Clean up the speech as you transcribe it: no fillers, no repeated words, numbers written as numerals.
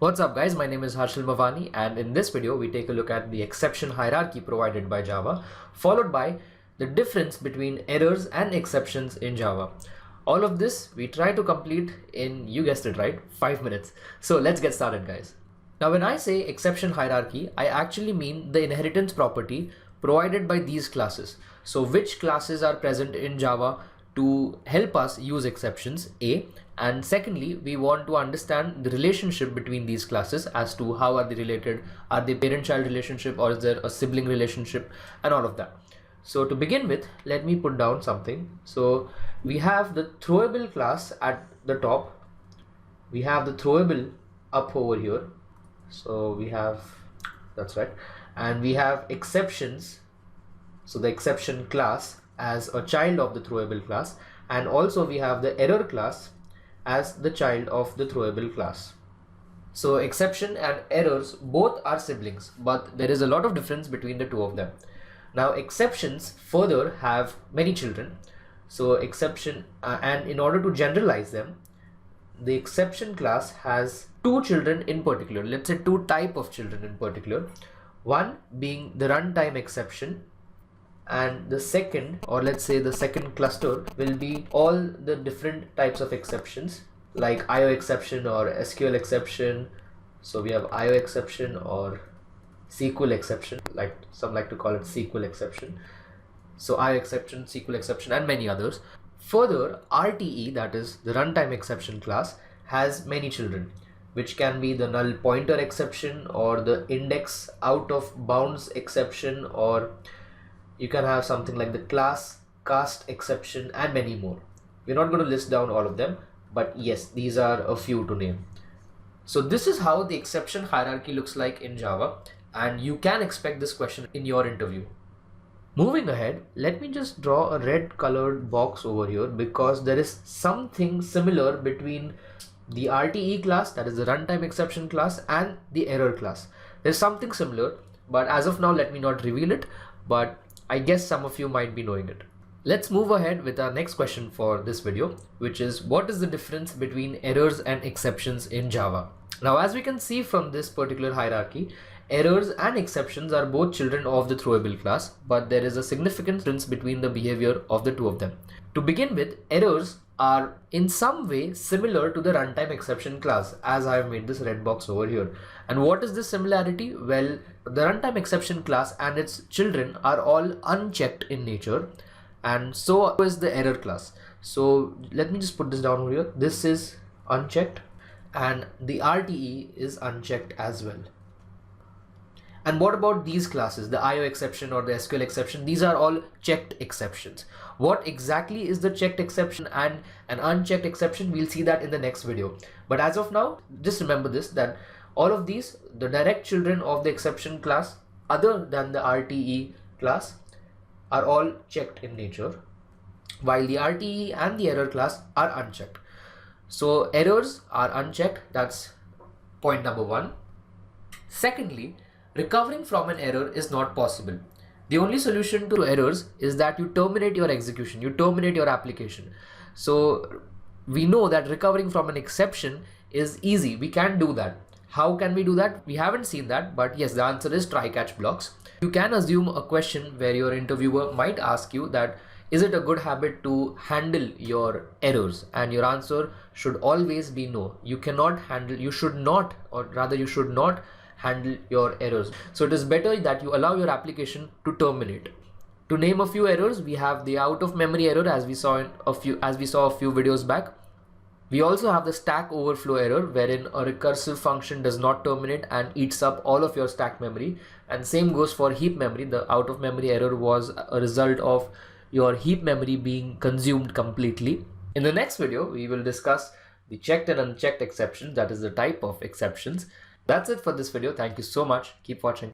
What's up guys, my name is Harshal Mavani and in this video we take a look at the exception hierarchy provided by Java, followed by the difference between errors and exceptions in Java. All of this we try to complete in, you guessed it right, 5 minutes. So let's get started guys. Now when I say exception hierarchy, I actually mean the inheritance property provided by these classes. So which classes are present in Java to help us use exceptions, A, and secondly we want to understand the relationship between these classes as to how are they related, are they parent-child relationship or is there a sibling relationship, and all of that. So to begin with, let me put down something. So we have the throwable class at the top, we have the throwable up over here, so we have, that's right, and we have exceptions, so the exception class as a child of the throwable class, and also we have the error class as the child of the throwable class. So exception and errors both are siblings, but there is a lot of difference between the two of them. Now exceptions further have many children, so exception and in order to generalize them, the exception class has two children in particular, let's say two type of children in particular, one being the runtime exception, and the second, or let's say the second cluster, will be all the different types of exceptions like IO exception or SQL exception. So we have IO exception or SQL exception, like some like to call it SQL exception. So IO exception, SQL exception, and many others. Further, RTE, that is the runtime exception class, has many children, which can be the null pointer exception or the index out of bounds exception, or you can have something like the class cast exception and many more. We're not going to list down all of them, but yes, these are a few to name. So this is how the exception hierarchy looks like in Java, and you can expect this question in your interview. Moving ahead, let me just draw a red colored box over here because there is something similar between the RTE class, that is the runtime exception class, and the error class. There's something similar, but as of now let me not reveal it, but I guess some of you might be knowing it. Let's move ahead with our next question for this video, which is what is the difference between errors and exceptions in Java? Now as we can see from this particular hierarchy, errors and exceptions are both children of the throwable class, but there is a significant difference between the behavior of the two of them. To begin with, errors are in some way similar to the runtime exception class, as I have made this red box over here. And what is this similarity? Well, the runtime exception class and its children are all unchecked in nature, and so is the error class. So let me just put this down over here. This is unchecked and the RTE is unchecked as well. And what about these classes, the IO exception or the SQL exception? These are all checked exceptions. What exactly is the checked exception and an unchecked exception? We'll see that in the next video. But as of now, just remember this, that all of these, the direct children of the exception class other than the RTE class, are all checked in nature, while the RTE and the error class are unchecked. So errors are unchecked, that's point number one. Secondly, recovering from an error is not possible. The only solution to errors is that you terminate your execution, you terminate your application. So we know that recovering from an exception is easy, we can do that. How can we do that? We haven't seen that, but yes, the answer is try catch blocks. You can assume a question where your interviewer might ask you that, is it a good habit to handle your errors? And your answer should always be no. You cannot handle, you should not, or rather you should not handle your errors. So it is better that you allow your application to terminate. To name a few errors, we have the out of memory error, as we saw a few videos back. We also have the stack overflow error, wherein a recursive function does not terminate and eats up all of your stack memory. And same goes for heap memory. The out of memory error was a result of your heap memory being consumed completely. In the next video, we will discuss the checked and unchecked exceptions, that is the type of exceptions. That's it for this video. Thank you so much. Keep watching.